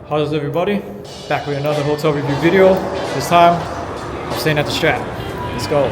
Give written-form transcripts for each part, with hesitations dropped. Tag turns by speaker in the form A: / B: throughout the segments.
A: How's everybody? Back with another hotel review video. This time, I'm staying at the Strat. Let's go.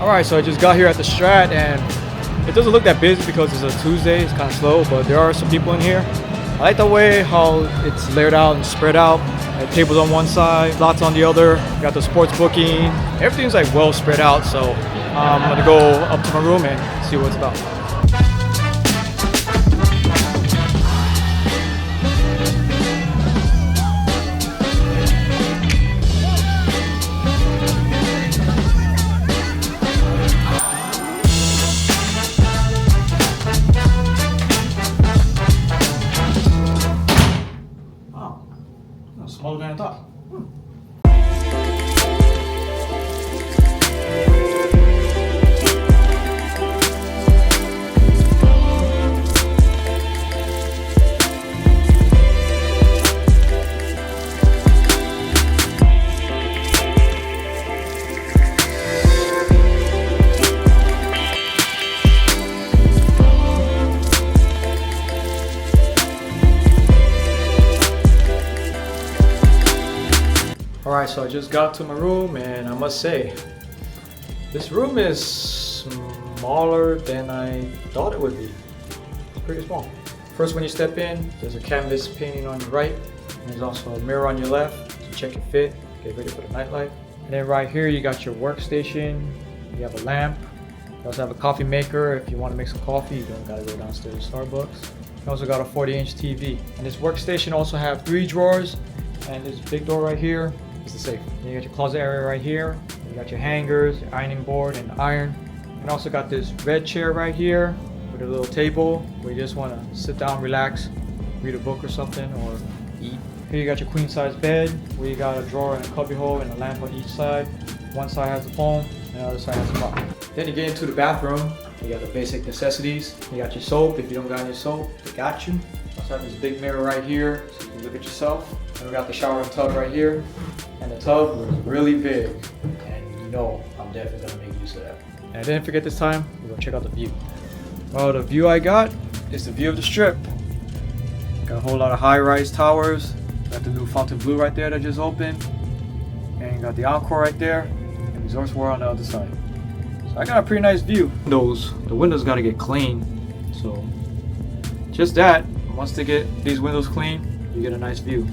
A: Alright, so I just got here at the Strat and it doesn't look that busy because it's a Tuesday, it's kind of slow, but there are some people in here. I like the way how it's laid out and spread out. Tables on one side, lots on the other. Got the sports booking. Everything's like well spread out, so I'm gonna go up to my room and see what it's about. Smaller than I thought. Alright, so I just got to my room and I must say, this room is smaller than I thought it would be. It's pretty small. First, when you step in, there's a canvas painting on your right, and there's also a mirror on your left to check your fit, get ready for the nightlife. And then right here, you got your workstation, you have a lamp, you also have a coffee maker if you want to make some coffee, you don't gotta go downstairs to Starbucks. You also got a 40-inch TV. And this workstation also have 3 drawers, and this big door right here is the safe. Then you got your closet area right here. You got your hangers, your ironing board, and iron. And also got this red chair right here with a little table where you just want to sit down, relax, read a book or something, or eat. Here you got your queen size bed where you got a drawer and a cubby hole and a lamp on each side. One side has a phone and the other side has a clock. Then you get into the bathroom. You got the basic necessities. You got your soap. If you don't got any soap, they got you. You also have this big mirror right here so you can look at yourself. And we got the shower and tub right here. And the tub was really big. And you know I'm definitely gonna make use of that. And I didn't forget this time, we're gonna check out the view. Well, the view I got is the view of the Strip. Got a whole lot of high-rise towers. Got the new Fontainebleau right there that just opened. And you got the Encore right there. And Resorts World on the other side. So I got a pretty nice view. The windows gotta get clean. So just that, once they get these windows clean, you get a nice view.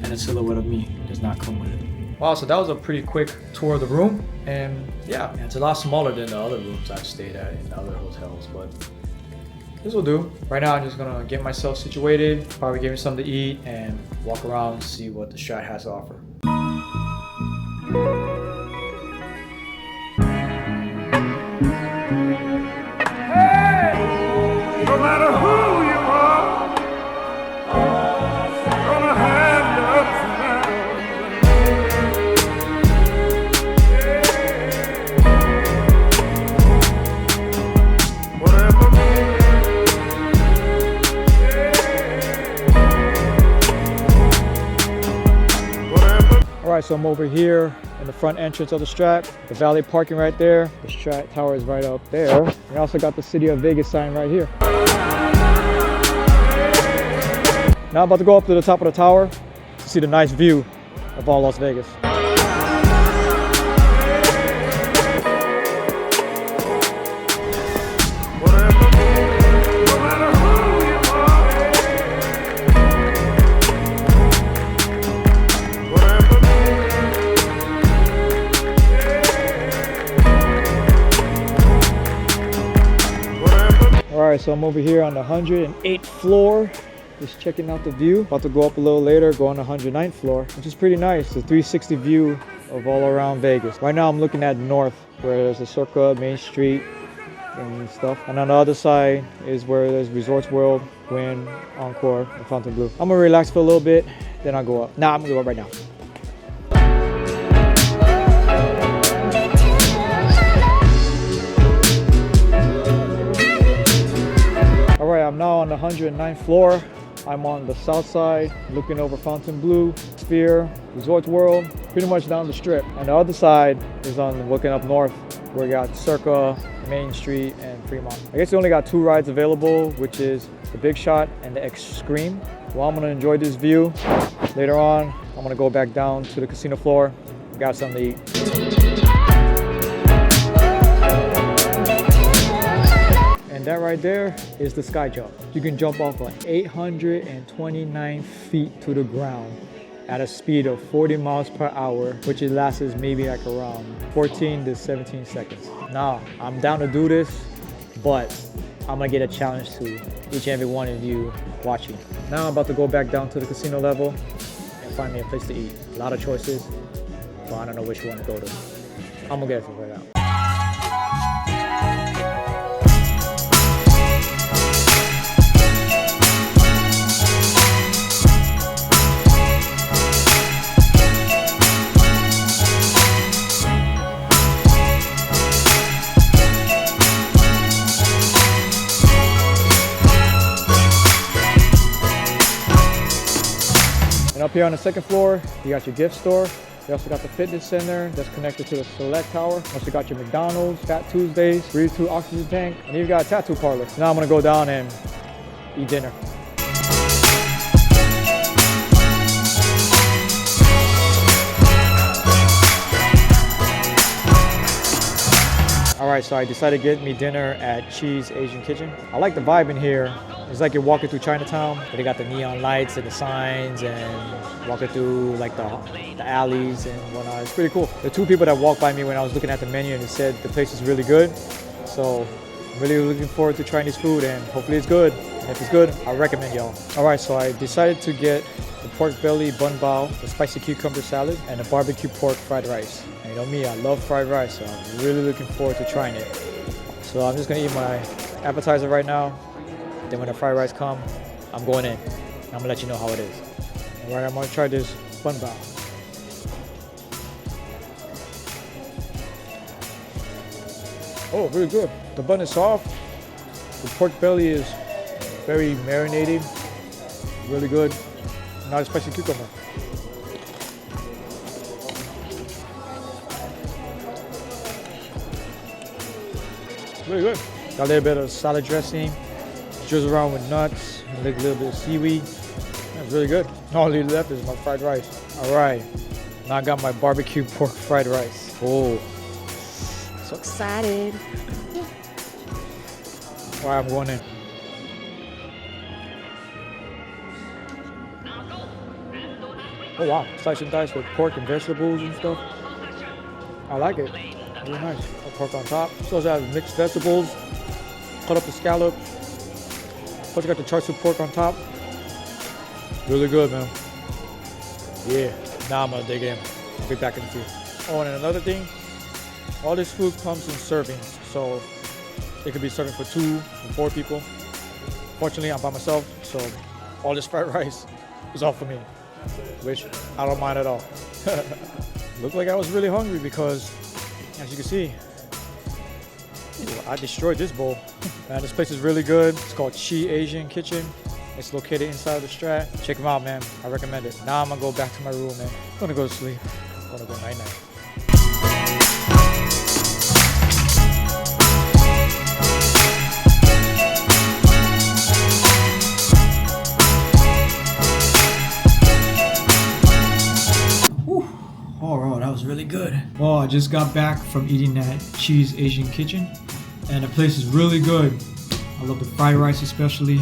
A: And a silhouette of me does not come with it. Wow, so that was a pretty quick tour of the room, and yeah, it's a lot smaller than the other rooms I've stayed at in other hotels, but this will do. Right now I'm just gonna get myself situated, probably give me something to eat, and walk around and see what the Strat has to offer.
B: Hey! No matter who you are, gonna have the ups and downs.
A: Alright, so I'm over here in the front entrance of the Strat, the valet parking right there. The Strat Tower is right up there. We also got the City of Vegas sign right here. Now I'm about to go up to the top of the tower to see the nice view of all Las Vegas. Alright, so I'm over here on the 108th floor, just checking out the view. About to go up a little later, go on the 109th floor, which is pretty nice. The 360 view of all around Vegas. Right now I'm looking at north, where there's a Circa, Main Street, and stuff. And on the other side is where there's Resorts World, Wynn, Encore, and Fontainebleau. I'm gonna relax for a little bit, then I'll go up. Nah, I'm gonna go up right now. right, I'm now on the 109th floor. I'm on the south side, looking over Fontainebleau, Sphere, Resorts World, pretty much down the strip. And the other side is on looking up north, where we got Circa, Main Street, and Fremont. I guess we only got 2 rides available, which is the Big Shot and the Extreme. Well, I'm gonna enjoy this view. Later on, I'm gonna go back down to the casino floor, got something to eat. And that right there is the sky jump. You can jump off of 829 feet to the ground at a speed of 40 miles per hour, which it lasts maybe like around 14 to 17 seconds. Now, I'm down to do this, but I'm gonna get a challenge to each and every one of you watching. Now I'm about to go back down to the casino level and find me a place to eat. A lot of choices, but I don't know which one to go to. I'm gonna get it figured out. And up here on the second floor, you got your gift store. You also got the fitness center that's connected to the Select Tower. Also got your McDonald's, Fat Tuesdays, Breathe 2 oxygen tank, and you've got a tattoo parlor. Now I'm gonna go down and eat dinner. All right, so I decided to get me dinner at Cheese Asian Kitchen. I like the vibe in here. It's like you're walking through Chinatown, but they got the neon lights and the signs and walking through like the alleys and whatnot. It's pretty cool. The 2 people that walked by me when I was looking at the menu and they said the place is really good. So I'm really looking forward to trying this food and hopefully it's good. And if it's good, I recommend y'all. All right, so I decided to get the pork belly bun bao, the spicy cucumber salad, and the barbecue pork fried rice. And you know me, I love fried rice, so I'm really looking forward to trying it. So I'm just gonna eat my appetizer right now. Then when the fried rice come, I'm going in. I'm gonna let you know how it is. All right, I'm gonna try this bun bao. Oh, really good. The bun is soft. The pork belly is very marinated. Really good. Not a spicy cucumber. Really good. Got a little bit of salad dressing. Drizzle around with nuts, and a little bit of seaweed. That's really good. All I left is my fried rice. All right, now I got my barbecue pork fried rice. Oh, so excited. All right, I'm going in. Oh wow, slice and dice with pork and vegetables and stuff. I like it. Really nice. Pork on top. So it has mixed vegetables, cut up the scallop. Plus, you got the char siu pork on top. Really good, man. Yeah. Now I'm gonna dig in. I'll be back in a few. Oh, and another thing, all this food comes in servings, so it could be serving for 2 and 4 people. Fortunately, I'm by myself, so all this fried rice is all for me, which I don't mind at all. Looked like I was really hungry because, as you can see, I destroyed this bowl. Man, this place is really good. It's called Cheese Asian Kitchen. It's located inside of the Strat. Check them out, man. I recommend it. Now I'm gonna go back to my room, man. I'm gonna go to sleep. I'm gonna go night-night. Oh, that was really good. Well, I just got back from eating at Cheese Asian Kitchen, and the place is really good. I love the fried rice especially.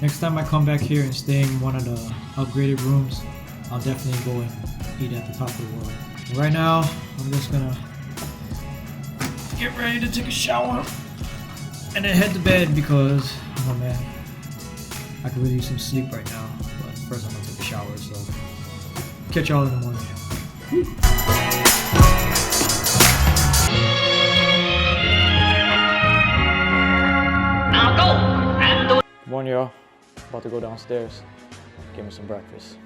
A: Next time I come back here and stay in one of the upgraded rooms, I'll definitely go and eat at the top of the world. Right now, I'm just gonna get ready to take a shower and then head to bed because, oh man, I could really use some sleep right now. But first I'm gonna take a shower, so catch y'all in the morning. Woo. Good morning, y'all. About to go downstairs, get me some breakfast.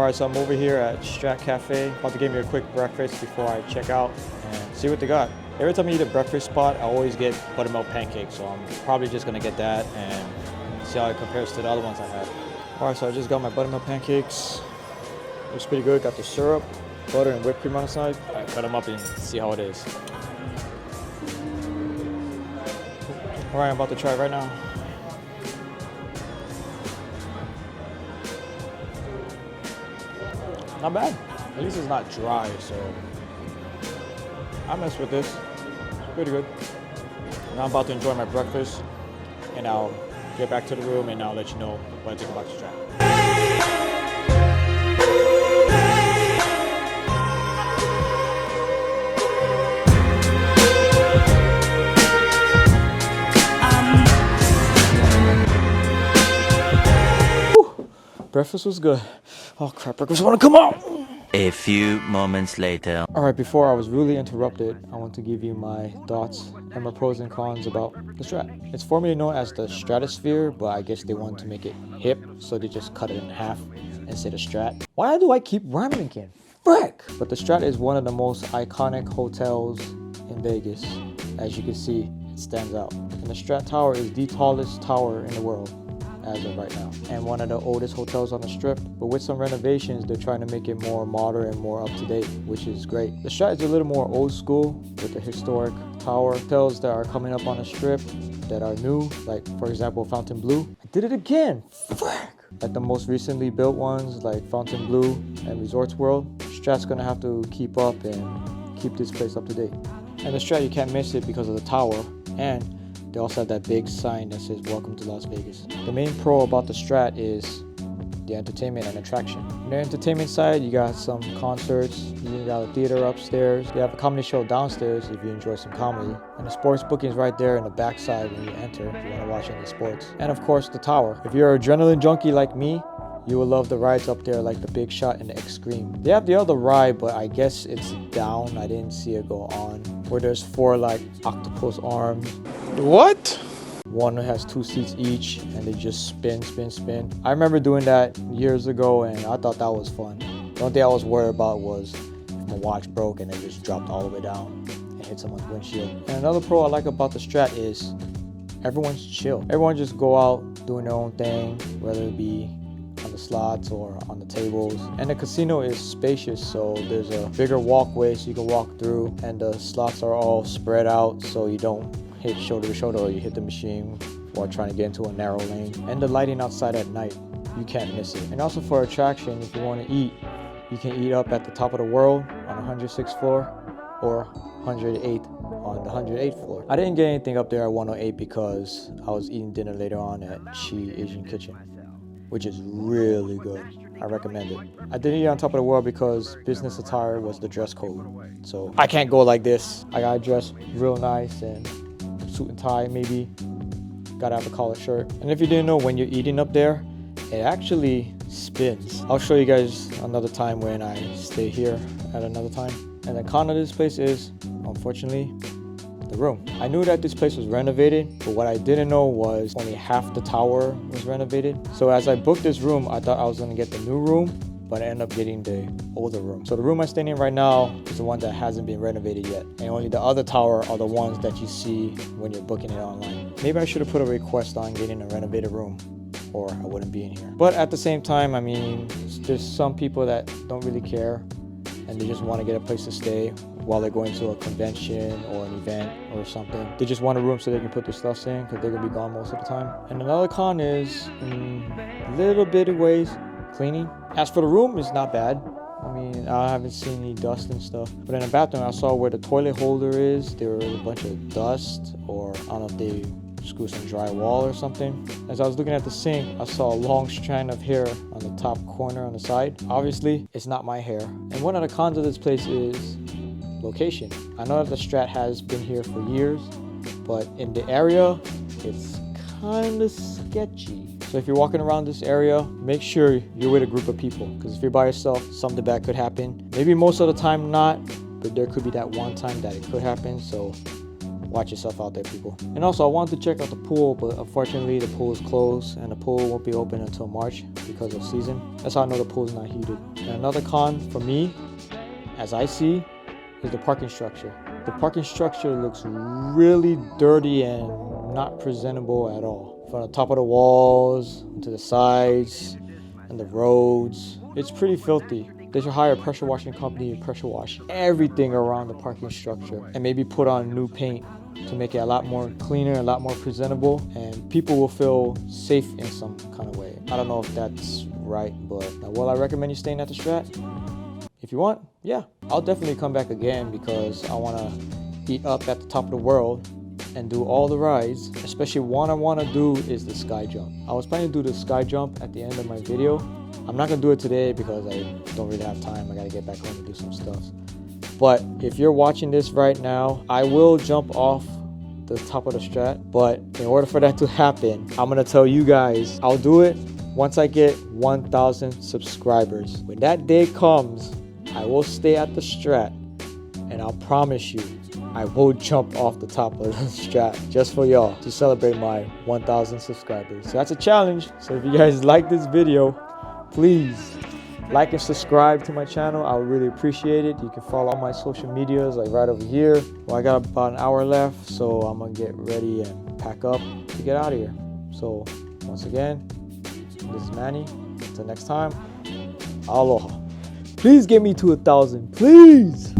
A: Alright, so I'm over here at Strat Cafe. About to give me a quick breakfast before I check out and see what they got. Every time I eat a breakfast spot, I always get buttermilk pancakes, so I'm probably just gonna get that and see how it compares to the other ones I had. Alright, so I just got my buttermilk pancakes. Looks pretty good. Got the syrup, butter, and whipped cream on the side. Alright, cut them up and see how it is. Alright, I'm about to try it right now. Not bad. At least it's not dry, so I mess with this. Pretty good. Now I'm about to enjoy my breakfast, and I'll get back to the room and I'll let you know what I think about the Strat. Breakfast was good. Oh crap, breakfast wanna come out!
C: A few moments later.
A: Alright, before I was really interrupted, I want to give you my thoughts and my pros and cons about the Strat. It's formerly known as the Stratosphere, but I guess they wanted to make it hip, so they just cut it in half and said a Strat. Why do I keep rhyming again? Frick! But the Strat is one of the most iconic hotels in Vegas. As you can see, it stands out. And the Strat Tower is the tallest tower in the world as of right now, and one of the oldest hotels on the strip. But with some renovations, they're trying to make it more modern and more up to date, which is great. The Strat is a little more old school with the historic tower. Hotels that are coming up on the strip that are new, like for example Fontainebleau. I did it again. Frick! Like the most recently built ones like Fontainebleau and Resorts World, Strat's gonna have to keep up and keep this place up to date. And the Strat, you can't miss it because of the tower, and they also have that big sign that says "Welcome to Las Vegas." The main pro about the Strat is the entertainment and attraction. On the entertainment side, you got some concerts, you got a theater upstairs, you have a comedy show downstairs if you enjoy some comedy, and the sports booking is right there in the backside when you enter if you want to watch any sports. And of course, the tower. If you're an adrenaline junkie like me, you will love the rides up there like the Big Shot and the Extreme. They have the other ride, but I guess it's down. I didn't see it go on. Where there's 4 like octopus arms.
D: What?
A: One has 2 seats each and they just spin, spin, spin. I remember doing that years ago and I thought that was fun. The only thing I was worried about was if my watch broke and it just dropped all the way down and hit someone's windshield. And another pro I like about the Strat is everyone's chill. Everyone just go out doing their own thing, whether it be on the slots or on the tables. And the casino is spacious, so there's a bigger walkway so you can walk through, and the slots are all spread out so you don't hit shoulder to shoulder or you hit the machine while trying to get into a narrow lane. And the lighting outside at night, you can't miss it. And also for attraction, if you want to eat, you can eat up at the top of the world on the 106th floor or 108th on the 108th floor. I didn't get anything up there at 108 because I was eating dinner later on at Chi Asian Kitchen, which is really good. I recommend it. I didn't eat on top of the world because business attire was the dress code. So I can't go like this. I gotta dress real nice and suit and tie maybe. Gotta have a collared shirt. And if you didn't know, when you're eating up there, it actually spins. I'll show you guys another time when I stay here at another time. And the con of this place is, unfortunately, the room. I knew that this place was renovated, but what I didn't know was only half the tower was renovated. So as I booked this room, I thought I was gonna get the new room, but I ended up getting the older room. So the room I'm staying in right now is the one that hasn't been renovated yet. And only the other tower are the ones that you see when you're booking it online. Maybe I should have put a request on getting a renovated room, or I wouldn't be in here. But at the same time, I mean, there's some people that don't really care and they just want to get a place to stay while they're going to a convention or an event or something. They just want a room so they can put their stuff in because they're gonna be gone most of the time. And another con is, a little bit of ways, cleaning. As for the room, it's not bad. I mean, I haven't seen any dust and stuff. But in the bathroom, I saw where the toilet holder is, there was a bunch of dust, or I don't know if they screwed some drywall or something. As I was looking at the sink, I saw a long strand of hair on the top corner on the side. Obviously, it's not my hair. And one of the cons of this place is location. I know that the Strat has been here for years, but in the area, it's kind of sketchy. So if you're walking around this area, make sure you're with a group of people, because if you're by yourself, something bad could happen. Maybe most of the time not, but there could be that one time that it could happen. So watch yourself out there, people. And also, I wanted to check out the pool, but unfortunately the pool is closed and the pool won't be open until March because of season. That's how I know the pool is not heated. And another con for me, as I see, is the parking structure. The parking structure looks really dirty and not presentable at all. From the top of the walls to the sides and the roads, it's pretty filthy. They should hire a pressure washing company and pressure wash everything around the parking structure and maybe put on new paint to make it a lot more cleaner, a lot more presentable, and people will feel safe in some kind of way. I don't know if that's right, but will I recommend you staying at the Strat? If you want, yeah, I'll definitely come back again because I want to eat up at the top of the world and do all the rides. Especially one I want to do is the sky jump. I was planning to do the sky jump at the end of my video. I'm not gonna do it today because I don't really have time. I gotta get back home and do some stuff. But if you're watching this right now, I will jump off the top of the Strat. But in order for that to happen, I'm gonna tell you guys, I'll do it once I get 1,000 subscribers. When that day comes, I will stay at the Strat, and I'll promise you, I will jump off the top of the Strat just for y'all to celebrate my 1,000 subscribers. So that's a challenge. So if you guys like this video, please like and subscribe to my channel. I would really appreciate it. You can follow all my social medias like right over here. Well, I got about an hour left, so I'm gonna get ready and pack up to get out of here. So once again, this is Manny. Until next time, aloha. Please get me to 1,000, please.